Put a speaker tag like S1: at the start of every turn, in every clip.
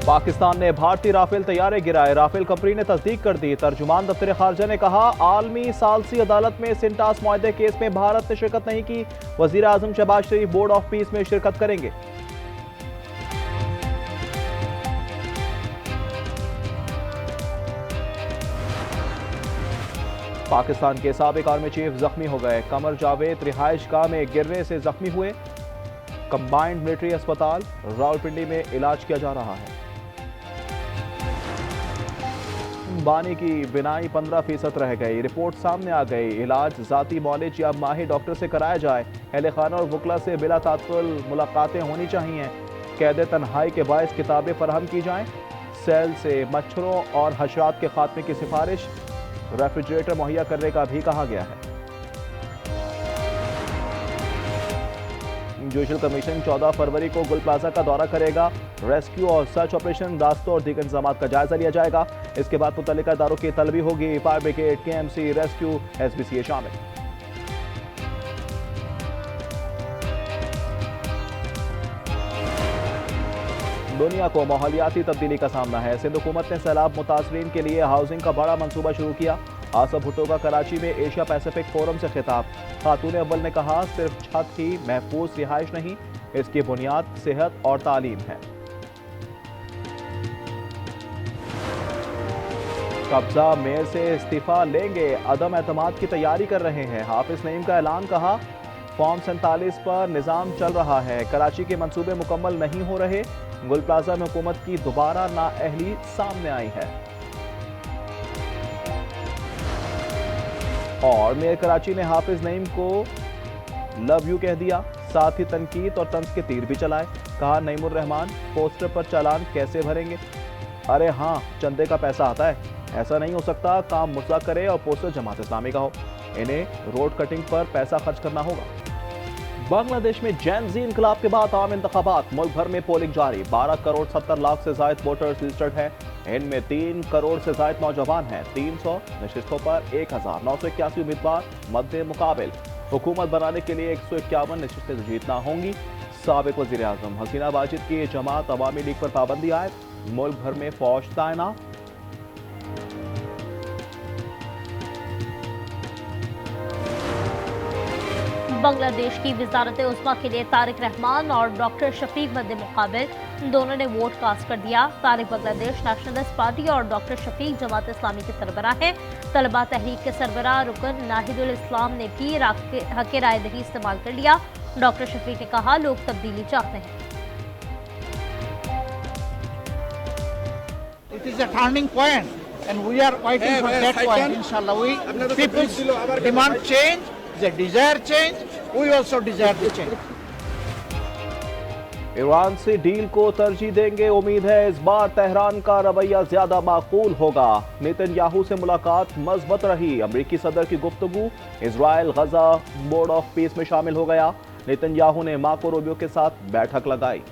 S1: पाकिस्तान ने भारतीय राफेल तैयारे गिराए, राफेल कंपनी ने तस्दीक कर दी। तर्जुमान दफ्तर खारजा ने कहा, आलमी सालसी अदालत में सिंटास मुआहदे केस में भारत ने शिरकत नहीं की। वजीर आजम शहबाज शरीफ बोर्ड ऑफ पीस में शिरकत करेंगे। पाकिस्तान के साबिक आर्मी चीफ जख्मी हो गए। कमर जावेद रिहाइश गाह में गिरने से जख्मी हुए। कंबाइंड मिलिट्री अस्पताल रावलपिंडी में इलाज किया जा रहा है। बानी की बिनाई 15% रह गई, रिपोर्ट सामने आ गई। इलाज जाती मौलिज या माहिर डॉक्टर से कराया जाए। अहले खाना और वकला से बिला तात्तुल मुलाकातें होनी चाहिए। कैद तन्हाई के बायस किताबें फराहम की जाएं। सेल से मच्छरों और हशरात के खात्मे की सिफारिश। रेफ्रिजरेटर मुहैया करने का भी कहा गया है। जुडिशल कमीशन 14 फरवरी को गुल प्लाजा का दौरा करेगा। रेस्क्यू और सर्च ऑपरेशन, रास्तों और दीगर इंतजाम का जायजा लिया जाएगा। इसके बाद मुतल्लिका इदारों की तलबी होगी। Fire brigade, KMC, rescue, SBCA शामिल। दुनिया को माहौलियाती तब्दीली का सामना है। सिंध हुकूमत ने सैलाब मुतासरीन के लिए हाउसिंग का बड़ा मंसूबा शुरू किया। आसफ भुट्टो का कराची में एशिया पैसिफिक फोरम से खिताब। खातून अव्वल ने कहा, सिर्फ छत ही महफूज रिहाइश नहीं, इसकी बुनियाद सेहत और तालीम है। कब्जा मेयर से इस्तीफा लेंगे, अदम एतमाद की तैयारी कर रहे हैं। हाफिज नईम का ऐलान, कहा फॉर्म 47 पर निजाम चल रहा है। कराची के मंसूबे मुकम्मल नहीं हो रहे। गुल प्लाजा में हुकूमत की दोबारा नाअहली सामने आई है। और मेयर कराची ने हाफिज नईम को लव यू कह दिया। साथ ही तनकीद और तंज के तीर भी चलाए। कहा, नईमुर रहमान पोस्टर पर चालान कैसे भरेंगे? अरे हाँ, चंदे का पैसा आता है, ऐसा नहीं हो सकता। काम मुर्जा करे और पोस्टर जमात इस्लामी का हो। इन्हें रोड कटिंग पर पैसा खर्च करना होगा। बांग्लादेश में जैन जी इंकलाब के बाद आम इंतखाबात, मुल्क भर में पोलिंग जारी। 12 करोड़ 70 लाख से ज्यादा वोटर्स रजिस्टर्ड हैं। इनमें 3 करोड़ से ज्यादा नौजवान हैं। 300 नशिस्तों पर 1981 उम्मीदवार मद्दे मुकाबिल। हुकूमत बनाने के लिए 151 नशिस्तें जीतना होंगी। साबिक वजीर आजम हसीना वाजिद की जमात अवामी लीग पर पाबंदी आए। मुल्क भर में फौज तैनात।
S2: बांग्लादेश की वजारत उस्मा के लिए तारिक रहमान और डॉक्टर शफीक मद्दे मुकाबिल, दोनों ने वोट कास्ट कर दिया। तारिक बांग्लादेश नेशनलिस्ट पार्टी और डॉक्टर शफीक जमात इस्लामी के सरबराह हैं। तलबा तहरीक के सरबराह रुकन नाहिदुल इस्लाम ने भी हक राय दही इस्तेमाल कर लिया। डॉक्टर शफीक ने कहा, लोग तब्दीली चाहते हैं।
S3: It is a turning point and we are waiting for that point. Inshallah, people demand change. They desire change. We also desire the change.
S1: Iran से डील को तरजीह देंगे। उम्मीद है इस बार तेहरान का रवैया ज्यादा माकूल होगा। नेतन्याहू से मुलाकात मज़बूत रही। अमेरिकी सदर की गुफ्तगू Israel Gaza board of peace में शामिल हो गया। नेतन्याहू ने मार्को रूबियो के साथ बैठक लगाई।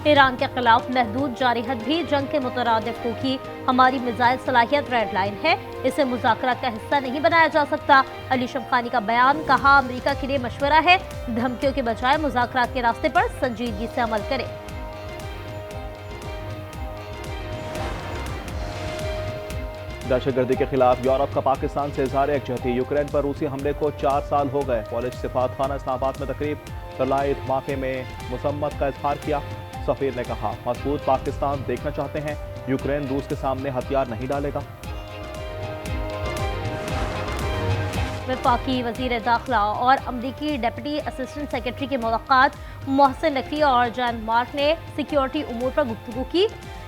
S2: ईरान के खिलाफ महदूद जारिहत भी जंग के मुतरादिफ होगी। हमारी मिसाइल सलाहियत रेड लाइन है, इसे मुज़ाकरात का हिस्सा नहीं बनाया जा सकता। अली शमखानी का बयान, कहा अमेरिका के लिए मशवरा है, धमकियों के बजाय मुज़ाकरात के रास्ते पर संजीदगी से अमल करे।
S1: दहशतगर्दी के खिलाफ यूरोप का पाकिस्तान से इज़हार यकजहती। यूक्रेन पर रूसी हमले को 4 साल हो गए। कॉलेज सिफात खाना इस्लामाबाद में तकरीब। तलाई धमाके में मुसम्मत का इजहार किया। सफीर ने कहा, मजबूत पाकिस्तान देखना चाहते हैं। यूक्रेन रूस के सामने हथियार नहीं डालेगा।
S2: वफाकी वजीर दाखिला और अमरीकी डेप्यूटी असिस्टेंट सेक्रेटरी की मुलाकात। मोहसिन नकवी और जॉन मार्क ने सिक्योरिटी उमूर पर गुफ्तगू की।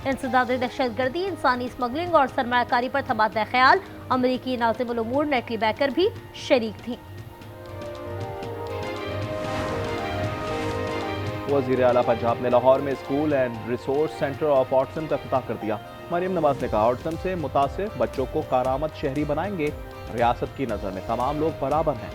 S2: इंसदाद दहशतगर्दी, इंसानी स्मगलिंग और सरमायाकारी पर तबादला ख्याल। अमरीकी नाज़िमुल उमूर नेटली बैकर भी शरीक थी।
S1: वज़ीर आला पंजाब ने लाहौर में school and resource centre of autism का इफ्तिताह कर दिया। मरियम नवाज ने कहा, ऑटिज्म से मुतासिर बच्चों को कारामद शहरी बनाएंगे। रियासत की नजर में तमाम लोग बराबर हैं।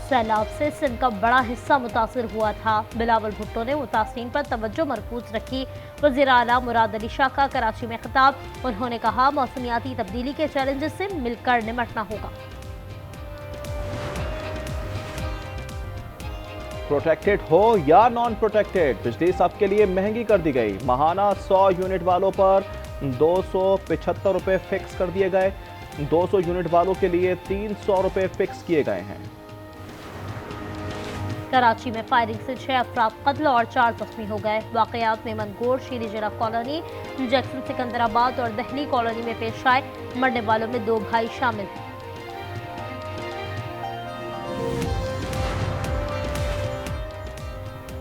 S2: सैलाब से सिंध का बड़ा हिस्सा मुतासिर हुआ था। बिलावल भुट्टो ने मुतासिरीन पर तवज्जो मरकूज रखी। वज़ीर आला मुराद अली शाह का कराची में खिताब। उन्होंने कहा, मौसमियाती तब्दीली के चैलेंजेस से मिलकर निपटना होगा।
S1: प्रोटेक्टेड हो या नॉन प्रोटेक्टेड, बिजली सबके लिए महंगी कर दी गई। महाना 100 यूनिट वालों पर 275 रुपए फिक्स कर दिए गए। 200 यूनिट वालों के लिए 300 रुपए फिक्स किए गए हैं।
S2: कराची में फायरिंग से 6 अफराद कत्ल और 4 जख्मी हो गए। वाकयात में मनगोर, शीरी जरा कॉलोनी, जैक्सन सिकंदराबाद और दहली कॉलोनी में पेश आए। मरने वालों में 2 भाई शामिल हैं।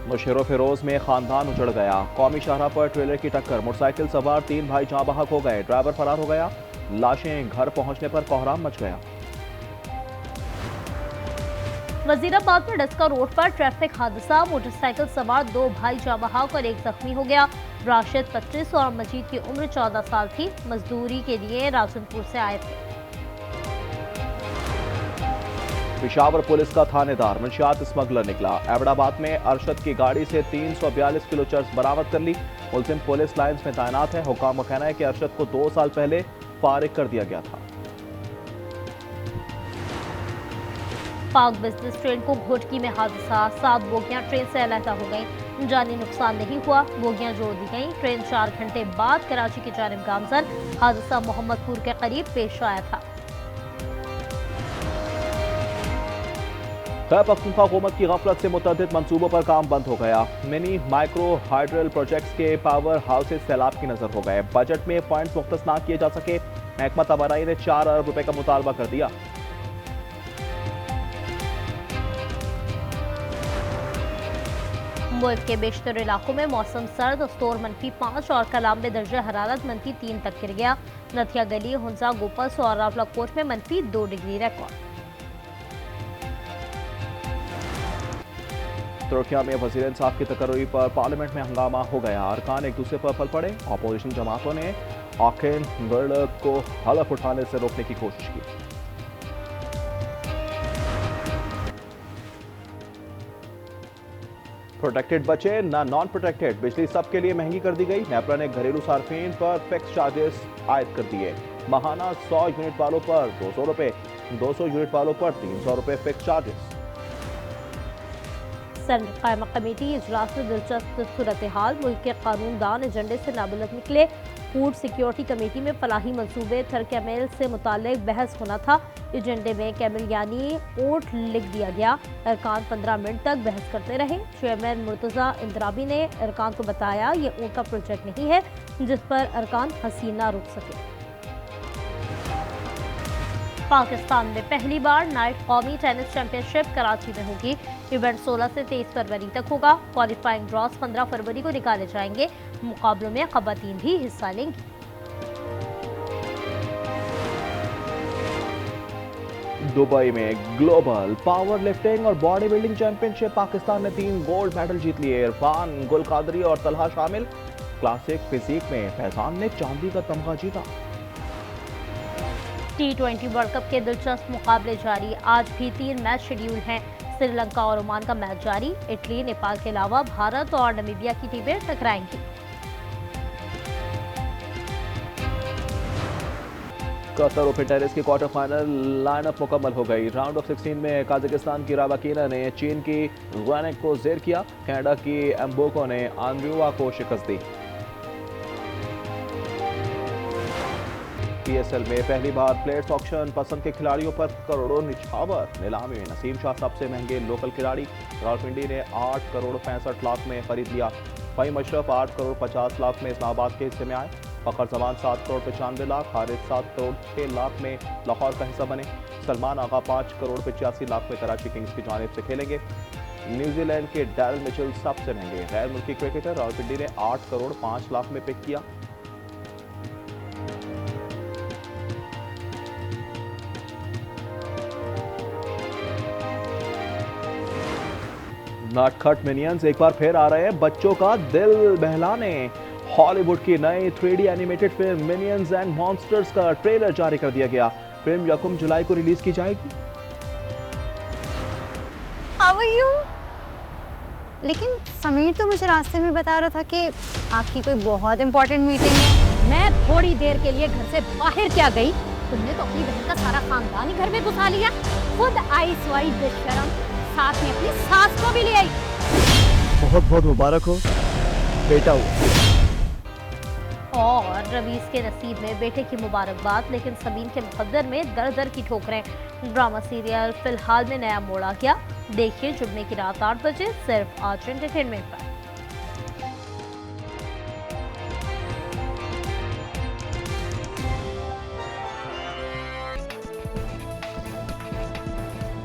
S1: मुशर्रफ फिरोज में खानदान उजड़ गया। कौमी शाहराह पर ट्रेलर की टक्कर, मोटरसाइकिल सवार 3 भाई जाँ बहक हो गए। ड्राइवर फरार हो गया। लाशें घर पहुंचने पर कोहराम मच गया।
S2: वजीराबाद में डस्का रोड पर ट्रैफिक हादसा, मोटरसाइकिल सवार 2 भाई जाँ बहक और 1 जख्मी हो गया। राशिद 25 और मजीद की उम्र 14 साल थी। मजदूरी के लिए राजनपुर से आए थे।
S1: पेशावर पुलिस का थानेदार मंशियात स्मगलर निकला। एबटाबाद में अरशद की गाड़ी से 342 किलो चर्स बरामद कर ली। मुलजिम पुलिस लाइन्स में तैनात है। हुकाम का कहना है कि अरशद को 2 साल पहले फारिग कर दिया गया था।
S2: पाक बिजनेस ट्रेन को घोटकी में हादसा, 7 बोगियां ट्रेन से अलहदा हो गईं। जानी नुकसान नहीं हुआ, बोगियां जोड़ दी गईं। ट्रेन 4 घंटे बाद कराची की जानिब गामजन। हादसा मोहम्मदपुर के करीब पेश आया था।
S1: खैबर पख्तूनख्वा हुकूमत की गफलत से मुतअद्दिद मंसूबों पर काम बंद हो गया। मिनी माइक्रो हाइड्रल प्रोजेक्ट्स के पावर हाउसेज सैलाब की नजर हो गए। बजट में पॉइंट्स मुख्तस ना किए जा सके। महकमा तवानाई ने 4 अरब रुपए का मुतालबा कर दिया।
S2: मुल्क के बेशतर इलाकों में मौसम सर्द, स्तोर -5 और कलाम में दर्जा हरारत -3 तक गिर गया। नथिया गली, हुंजा, गोपस और रावलाकोट में -2 डिग्री रिकॉर्ड।
S1: तुर्किया में वज़ीर इंसाफ की तकर्री पर पार्लियामेंट में हंगामा हो गया। अरकान एक दूसरे पर पल पड़े। अपोजिशन जमातों ने आकिन गर्लक को हलफ उठाने से रोकने की कोशिश की। प्रोटेक्टेड बचे ना नॉन प्रोटेक्टेड, बिजली सबके लिए महंगी कर दी गई। नेपरा ने घरेलू सार्फिन पर फिक्स चार्जेस आयद कर दिए। महाना 100 यूनिट वालों पर 200 रुपए, 200 यूनिट वालों पर 300 रुपए फिक्स चार्जेस।
S2: सदर कायमा कमेटी इजलास में दिलचस्प सूरत हाल, मुल्क के कानूनदान एजेंडे से नाबुलद निकले। फूड सिक्योरिटी कमेटी में फलाही मंसूबे थर कैमल से मुतालिक बहस होना था। एजेंडे में कैमल यानी ऊंट लिख दिया गया। अरकान 15 मिनट तक बहस करते रहे। चेयरमैन मुर्तजा इंदराबी ने अरकान को बताया ये ऊंट का प्रोजेक्ट नहीं है जिस पर अरकान हंसी ना रुक सके। पाकिस्तान में पहली बार नाइट कौमी टेनिस चैंपियनशिप कराची में होगी। इवेंट 16 से 23 फरवरी तक होगा। क्वालिफाइंग ड्रॉज 15 फरवरी को निकाले जाएंगे। मुकाबलों में खवातीन भी हिस्सा लेंगी।
S1: दुबई में ग्लोबल पावर लिफ्टिंग और बॉडी बिल्डिंग चैंपियनशिप, पाकिस्तान ने 3 गोल्ड मेडल जीत लिए। इरफान, गुल कादरी और तलहा शामिल। क्लासिक फिजिक में फैजान ने चांदी का तमगा जीता।
S2: T20 वर्ल्ड कप के दिलचस्प मुकाबले जारी। आज भी 3 मैच शेड्यूल हैं। श्रीलंका और ओमान का मैच जारी। इटली, नेपाल के अलावा भारत और नामीबिया की टीमें टकराएंगी।
S1: कतर ओपन टेनिस की क्वार्टर फाइनल लाइनअप मुकम्मल हो गई। राउंड ऑफ 16 में काजाकिस्तान की रावाकीना ने चीन की गुआनेक को जेर किया। कनाडा की एम्बोको ने आंद्रुआ को शिकस्त दी। PSL में पहली बार प्लेयर्स ऑक्शन, पसंद के खिलाड़ियों पर करोड़ों निछावर। नीलामी में नसीम शाह सबसे महंगे लोकल खिलाड़ी। रावलपिंडी ने 8 करोड़ 65 लाख में खरीद लिया। फहीम अशरफ 8 करोड़ 50 लाख में इस्लामाबाद के हिस्से में आए। फखर जमान 7 करोड़ 95 लाख, हारिस 7 करोड़ 6 लाख में लाहौर का हिस्सा बने। सलमान आगा 5 करोड़ 85 लाख में कराची किंग्स की जानिब से खेलेंगे। न्यूजीलैंड के डैरल मिचेल सबसे महंगे। गैर मुल्की क्रिकेटर रावलपिंडी ने 8 करोड़ 5 लाख में पिक किया। नटखट मिनियंस एक बार फिर आ रहे हैं बच्चों का दिल बहलाने। हॉलीवुड की नई 3D animated film minions and monsters का ट्रेलर जारी कर दिया गया। फिल्म 1 जुलाई को रिलीज की जाएगी।
S4: How are you? लेकिन समीर तो मुझे रास्ते में बता रहा था कि आपकी कोई बहुत इंपॉर्टेंट मीटिंग है।
S5: मैं थोड़ी देर के लिए घर से बाहर क्या गई, तुमने तो अपनी बहन का सारा खानदान ही घर में घुसा लिया। खुद आई स्वाई बेशरम, साथ में अपनी सास को भी ले आई।
S1: बहुत बहुत मुबारक हो, बेटा हुआ।
S2: और रवीज के नसीब में बेटे की मुबारकबाद, लेकिन समीन के मुकद्दर में दर दर की ठोकरें। ड्रामा सीरियल फिलहाल में नया मोड़ आ गया। देखिए जुम्मे की रात 8 बजे सिर्फ आज एंटरटेनमेंट पर।